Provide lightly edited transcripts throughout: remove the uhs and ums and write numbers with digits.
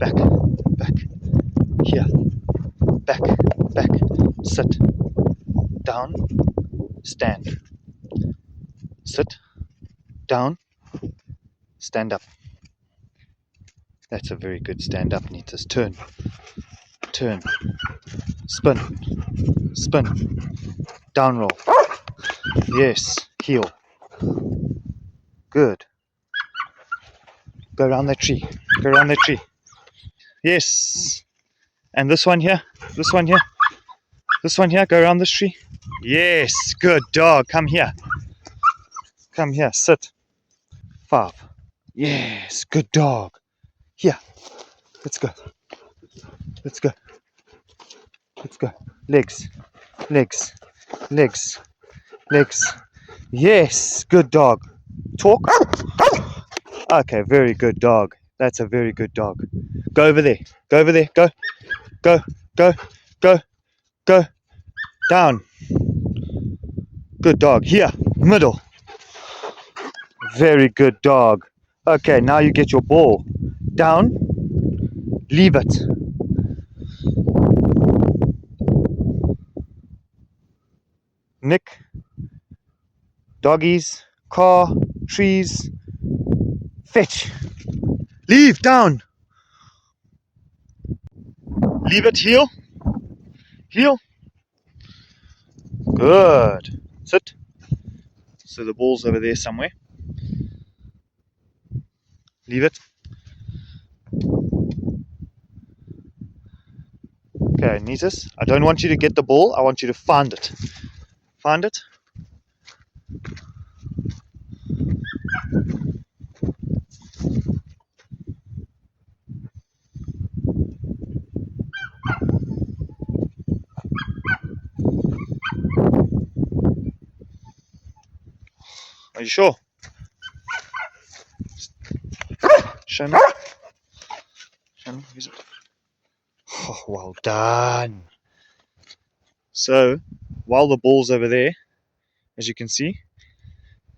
back, back, here, back, back, sit, down, stand, sit, down, stand up. That's a very good stand up, Nitas. Turn, turn, spin, spin, down roll. Yes, heel. Good. Go around that tree. Go around that tree. Yes. And this one here, this one here, this one here, go around this tree. Yes, good dog. Come here. Come here, sit. 5. Yes, good dog. Here, let's go. Let's go. Let's go. Legs, legs, legs, legs. Yes, good dog. Talk. Okay, very good dog. That's a very good dog. Go over there. Go over there. Go. Go. Go. Go. Go. Down. Good dog. Here. Middle. Very good dog. Okay, now you get your ball. Down. Leave it. Nick. Doggies. Car. Trees. Fetch. Leave. Down. Leave it. Heel. Heel. Good. Sit. So the ball's over there somewhere. Leave it. Okay, Nitas, I don't want you to get the ball. I want you to find it. Find it. Are you sure? Show me. Show me. Oh, well done. So, while the ball's over there, as you can see,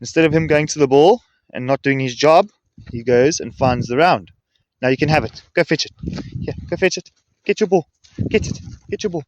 instead of him going to the ball and not doing his job, he goes and finds the round. Now you can have it. Go fetch it. Here, go fetch it. Get your ball. Get it. Get your ball.